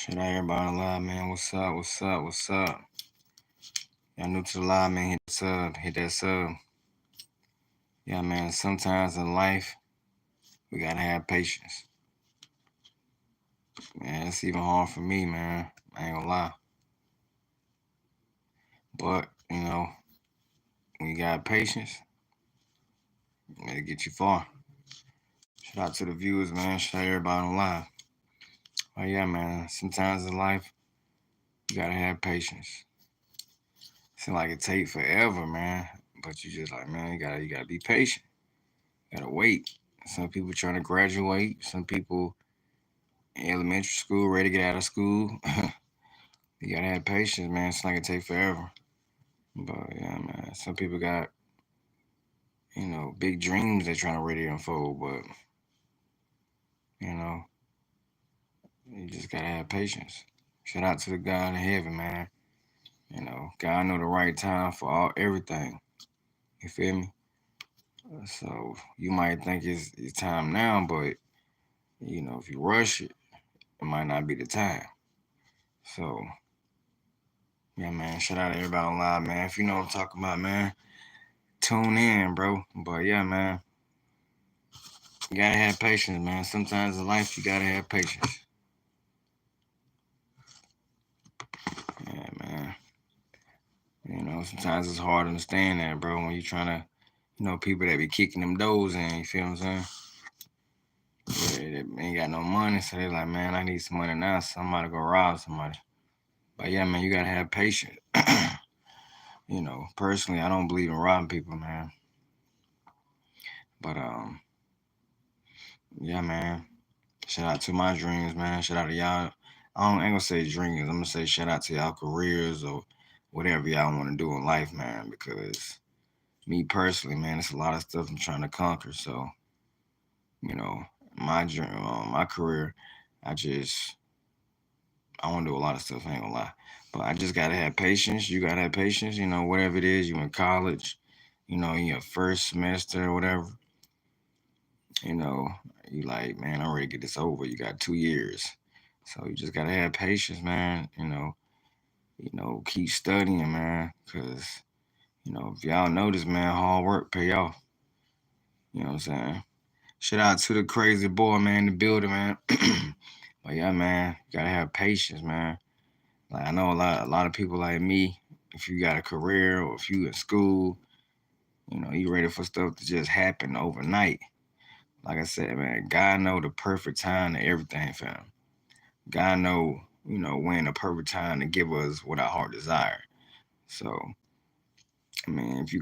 Shout out everybody live, man. What's up? What's up? What's up? Y'all new to the live, man. Hit the sub. Hit that sub. Yeah, man. Sometimes in life, we gotta have patience. Man, it's even hard for me, man. I ain't gonna lie. But, when you got patience, it'll get you far. Shout out to the viewers, man. Shout out everybody on live. Oh, yeah, man. Sometimes in life, you gotta have patience. Seems like it take forever, man. But you just like, man, you gotta be patient. You gotta wait. Some people trying to graduate. Some people in elementary school ready to get out of school. You gotta have patience, man. It's like it take forever. But yeah, man. Some people got, big dreams they're trying to ready to unfold, but you know, you just gotta have patience. Shout out to the God in heaven, man. God know the right time for everything. You feel me? So you might think it's time now, but if you rush it, it might not be the time. So yeah, man. Shout out to everybody online, man. If you know what I'm talking about, man, tune in, bro. But yeah, man, you gotta have patience, man. Sometimes in life, you gotta have patience. Yeah, man. Sometimes it's hard to understand that, bro, when you're trying to, people that be kicking them doors in, you feel what I'm saying? Yeah, they ain't got no money, so they like, man, I need some money now. Somebody go rob somebody. But yeah, man, you gotta have patience. Personally, I don't believe in robbing people, man. But yeah, man. Shout out to my dreams, man. Shout out to y'all. I ain't gonna say dreams. I'm gonna say shout out to y'all careers or whatever y'all want to do in life, man. Because me personally, man, it's a lot of stuff I'm trying to conquer. So, you know, my dream, my career, I just I want to do a lot of stuff. I ain't gonna lie, but I just gotta have patience. You gotta have patience. Whatever it is, you in college, in your first semester or whatever. You know, you like, man, I'm ready to get this over. You got 2 years, so you just gotta have patience, man. Keep studying, man, because if y'all notice, man, hard work pay off. You know what I'm saying? Shout out to the crazy boy, man, in the building, man. But yeah, man, you gotta have patience, man. Like I know a lot of people like me. If you got a career or if you in school, you ready for stuff to just happen overnight. Like I said, man, God know the perfect time to everything, fam. God know, when the perfect time to give us what our heart desire. So, I mean, if you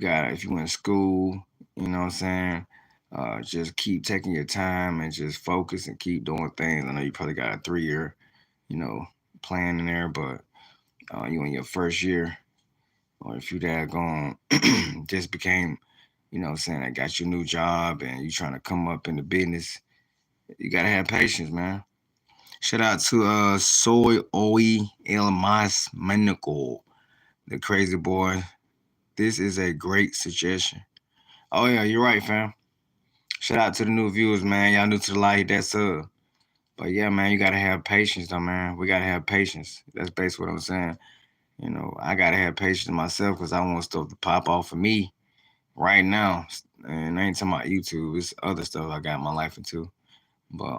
in school, what I'm saying, just keep taking your time and just focus and keep doing things. I know you probably got a 3 year, you know, plan in there, but you in your first year, or if you that gone just became, what I'm saying, I got your new job and you trying to come up in the business, you gotta have patience, man. Shout out to Soy Oi El Mas Manico, the crazy boy. This is a great suggestion. Oh yeah, you're right, fam. Shout out to the new viewers, man. Y'all new to the light, hit that sub. But yeah, man, you gotta have patience, though, man. We gotta have patience. That's basically what I'm saying. I gotta have patience myself because I want stuff to pop off for me right now. And I ain't talking about YouTube. It's other stuff I got my life into. But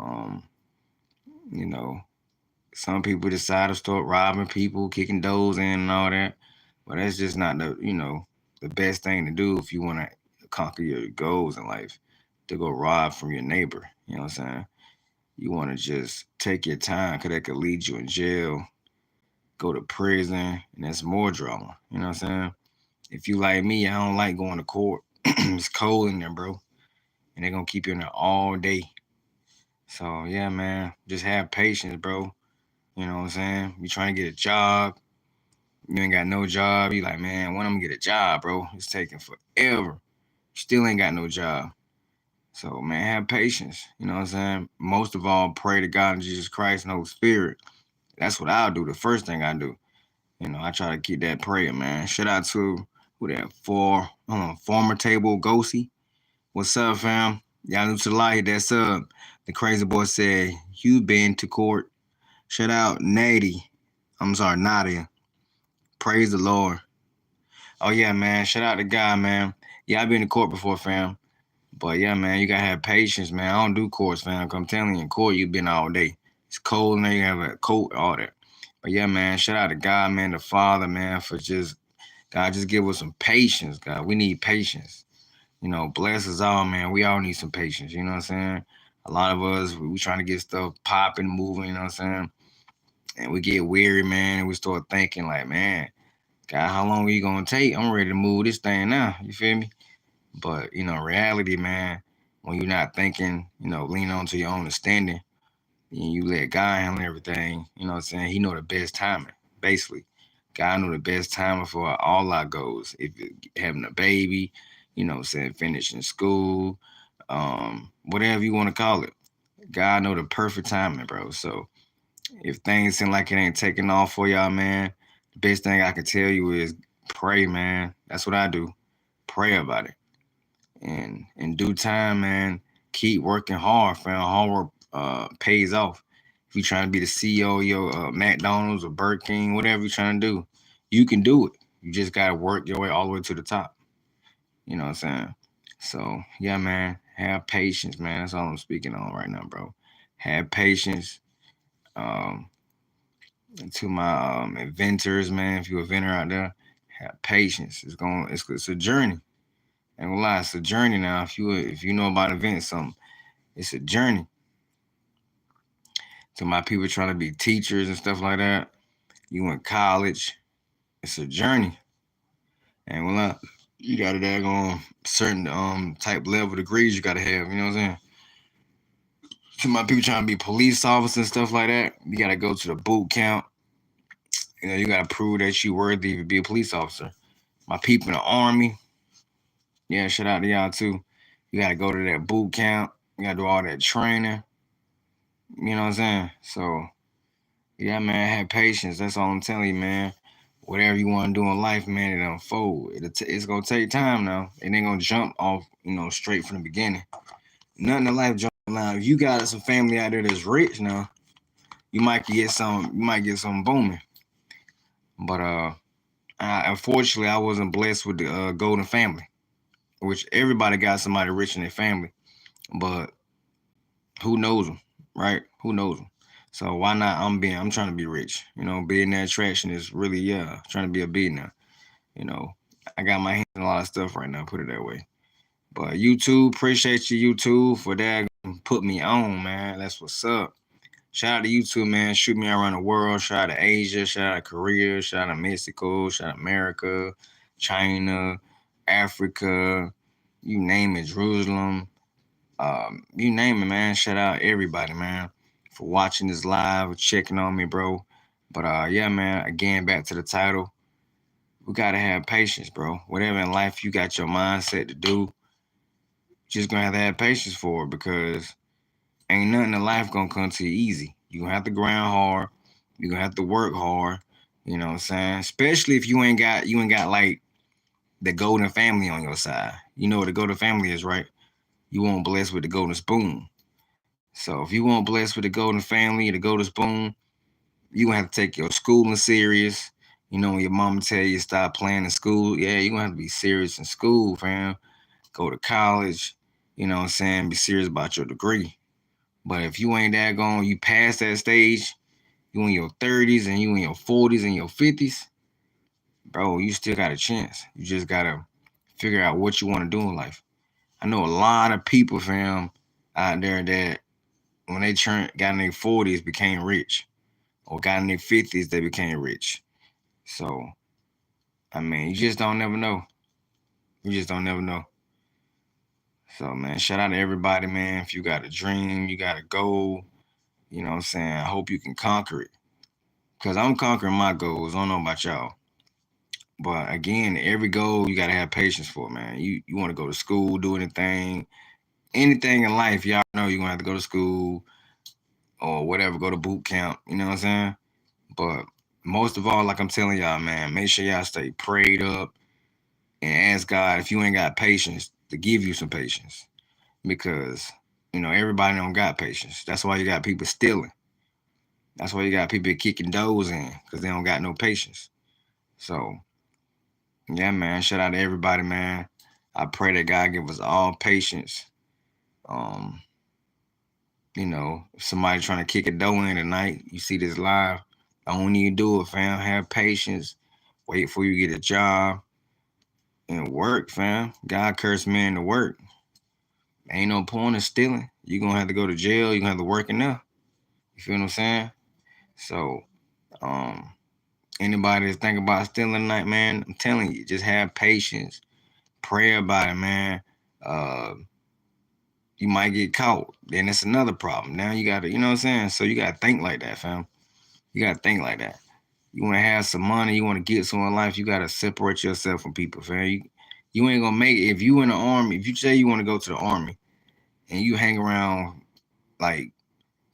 you know, some people decide to start robbing people, kicking doors in, and all that. But that's just not the best thing to do if you want to conquer your goals in life. To go rob from your neighbor. You know what I'm saying? You want to just take your time because that could lead you in jail, go to prison, and that's more drama. You know what I'm saying? If you like me, I don't like going to court. It's cold in there, bro. And they're going to keep you in there all day. So, yeah, man, just have patience, bro. You know what I'm saying? You trying to get a job, you ain't got no job. You like, man, when I'm going to get a job, bro? It's taking forever. Still ain't got no job. So, man, have patience. You know what I'm saying? Most of all, pray to God and Jesus Christ and Holy Spirit. That's what I'll do. The first thing I do. I try to keep that prayer, man. Shout out to who that former table ghosty. What's up, fam? Y'all new to the light. That's up. The crazy boy said, you been to court. Shout out Natty. I'm sorry, Nadia. Praise the Lord. Oh yeah, man. Shout out to God, man. Yeah, I've been in court before, fam. But yeah, man, you gotta have patience, man. I don't do courts, fam. 'Cause I'm telling you, in court you been all day. It's cold and you have a coat, all that. But yeah, man, shout out to God, man, the Father, man, for just God, just give us some patience, God. We need patience. Bless us all, man. We all need some patience. You know what I'm saying? A lot of us, we trying to get stuff popping, moving. You know what I'm saying? And we get weary, man. And we start thinking like, man, God, how long are you gonna take? I'm ready to move this thing now. You feel me? But reality, man, when you're not thinking, lean on to your own understanding, and you let God handle everything. You know what I'm saying? He know the best timing, basically. God know the best timing for all our goals. If you're having a baby, saying finishing school, whatever you want to call it. God know the perfect timing, bro. So if things seem like it ain't taking off for y'all, man, the best thing I can tell you is pray, man. That's what I do. Pray about it. And in due time, man, keep working hard, fam. Hard work pays off. If you're trying to be the CEO of your McDonald's or Burger King, whatever you're trying to do, you can do it. You just gotta work your way all the way to the top. You know what I'm saying? So yeah, man, have patience, man. That's all I'm speaking on right now, bro. Have patience. Um, to my inventors, man. If you're an inventor out there, have patience. It's a journey. And lie, it's a journey now. If you know about inventing something, it's a journey. To my people trying to be teachers and stuff like that, you in college, it's a journey. And you got to daggone certain type level degrees you got to have. You know what I'm saying? To my people trying to be police officers and stuff like that, you got to go to the boot camp. You got to prove that you worthy to be a police officer. My people in the army, yeah, shout out to y'all too. You got to go to that boot camp. You got to do all that training. You know what I'm saying? So yeah, man, have patience. That's all I'm telling you, man. Whatever you want to do in life, man, it unfold. It's gonna take time now. It ain't gonna jump off, straight from the beginning. Nothing in life jump now. If you got some family out there that's rich now, you might get some. You might get some booming. But unfortunately, I wasn't blessed with the golden family, which everybody got somebody rich in their family. But who knows them, right? Who knows them? So why not? I'm trying to be rich. Billionaire attraction is really trying to be a billionaire. You know, I got my hands in a lot of stuff right now. Put it that way. But YouTube, appreciate you, YouTube, for that. Put me on, man. That's what's up. Shout out to YouTube, man. Shoot me around the world. Shout out to Asia. Shout out to Korea. Shout out to Mexico. Shout out to America, China, Africa. You name it, Jerusalem. You name it, man. Shout out everybody, man, for watching this live, checking on me, bro. But yeah, man. Again, back to the title. We gotta have patience, bro. Whatever in life you got your mindset to do, just gonna have patience for it because ain't nothing in life gonna come to you easy. You gonna have to grind hard. You gonna have to work hard. You know what I'm saying? Especially if you ain't got like the golden family on your side. You know what the golden family is, right? You want blessed with the golden spoon. So if you want blessed with the golden family, the golden spoon, you gonna have to take your schooling serious. When your mama tell you stop playing in school, yeah, you gonna have to be serious in school, fam. Go to college, you know what I'm saying? Be serious about your degree. But if you ain't that going, you past that stage, you in your 30s and you in your 40s and your 50s, bro, you still got a chance. You just gotta figure out what you want to do in life. I know a lot of people, fam, out there that when they got in their 40s became rich, or got in their 50s they became rich. So I mean, you just don't never know. You just don't never know. So man, shout out to everybody, man. If you got a dream, you got a goal, you know what I'm saying? I hope you can conquer it. Cause I'm conquering my goals. I don't know about y'all. But again, every goal you gotta have patience for, man. You want to go to school, do anything in life, y'all know you're gonna have to go to school or whatever, go to boot camp, you know what I'm saying? But most of all, like I'm telling y'all, man, make sure y'all stay prayed up and ask God if you ain't got patience to give you some patience. Because, everybody don't got patience. That's why you got people stealing. That's why you got people kicking doors in because they don't got no patience. So yeah, man. Shout out to everybody, man. I pray that God give us all patience. Um, if somebody trying to kick a door in tonight, you see this live, don't need to do it, fam. Have patience. Wait for you to get a job and work, fam. God cursed man to work. Ain't no point in stealing. You're gonna have to go to jail, you're gonna have to work in there. You feel what I'm saying? So, um, anybody that's thinking about stealing tonight, man, I'm telling you, just have patience. Pray about it, man. Uh, you might get caught. Then it's another problem. Now you gotta, you know what I'm saying? So you gotta think like that, fam. You gotta think like that. You wanna have some money, you wanna get some in life, you gotta separate yourself from people, fam. You ain't gonna make it. If you in the army, if you say you wanna go to the army and you hang around like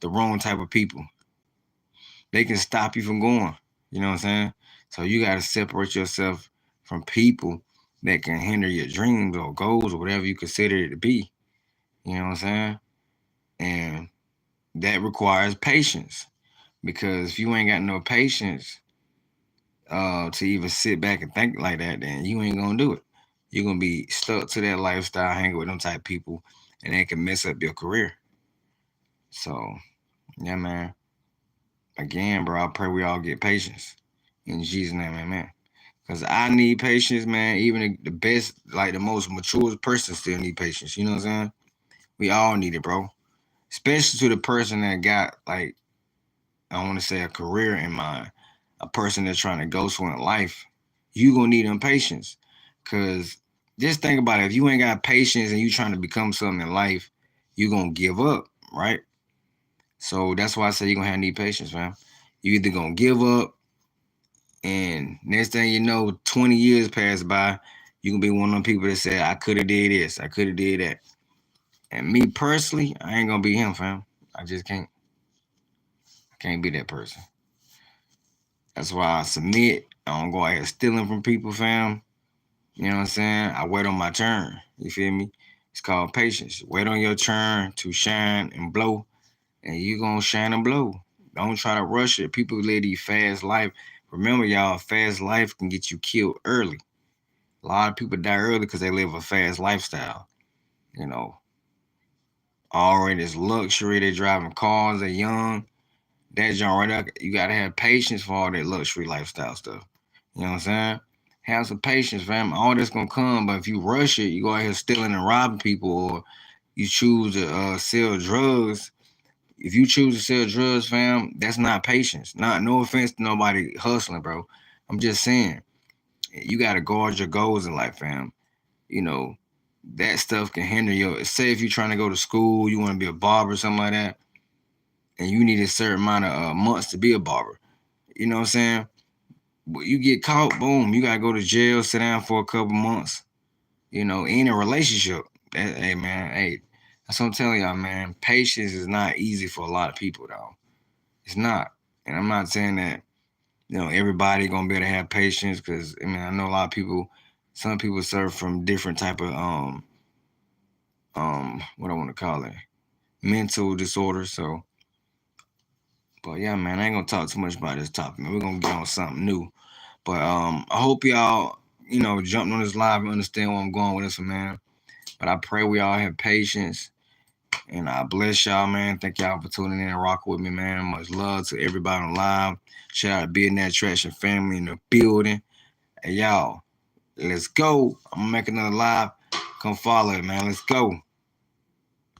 the wrong type of people, they can stop you from going. You know what I'm saying? So you gotta separate yourself from people that can hinder your dreams or goals or whatever you consider it to be. You know what I'm saying? And that requires patience because if you ain't got no patience to even sit back and think like that, then you ain't gonna do it. You're gonna be stuck to that lifestyle, hanging with them type of people, and they can mess up your career. So yeah, man. Again, bro, I pray we all get patience in Jesus' name, amen. Cause I need patience, man. Even the best, like the most mature person, still need patience. You know what I'm saying? We all need it, bro. Especially to the person that got like I want to say a career in mind, a person that's trying to go somewhere in life, you gonna need them patience. Cause just think about it. If you ain't got patience and you trying to become something in life, you gonna give up, right? So that's why I say you gonna have need patience, man. You either gonna give up and next thing you know, 20 years pass by, you gonna be one of them people that say, I could have did this, I could have did that. And me personally, I ain't gonna be him, fam. I just can't. I can't be that person. That's why I submit. I don't go out here stealing from people, fam. You know what I'm saying? I wait on my turn. You feel me? It's called patience. Wait on your turn to shine and blow, and you gonna shine and blow. Don't try to rush it. People live these fast life. Remember, y'all, fast life can get you killed early. A lot of people die early because they live a fast lifestyle. You know, already this luxury. They driving cars. They young. That John right there, you gotta have patience for all that luxury lifestyle stuff. You know what I'm saying? Have some patience, fam. All that's gonna come, but if you rush it, you go out here stealing and robbing people, or you choose to sell drugs. If you choose to sell drugs, fam, that's not patience. Not no offense to nobody hustling, bro. I'm just saying you gotta guard your goals in life, fam. You know that stuff can hinder your. Say if you're trying to go to school, you want to be a barber, or something like that, and you need a certain amount of months to be a barber. You know what I'm saying? But you get caught, boom, you gotta go to jail, sit down for a couple months. In a relationship. Hey man, hey, that's what I'm telling y'all, man. Patience is not easy for a lot of people, though. It's not, and I'm not saying that everybody gonna be able to have patience because I know a lot of people. Some people suffer from different type of what I want to call it, mental disorders. So, but yeah, man, I ain't gonna talk too much about this topic, man. We're gonna get on something new. But I hope y'all, jumped on this live and understand where I'm going with this one, man. But I pray we all have patience. And I bless y'all, man. Thank y'all for tuning in and rocking with me, man. Much love to everybody on live. Shout out to Billionaireattraction family in the building. Hey, y'all, let's go. I'm going to make another live. Come follow it, man. Let's go.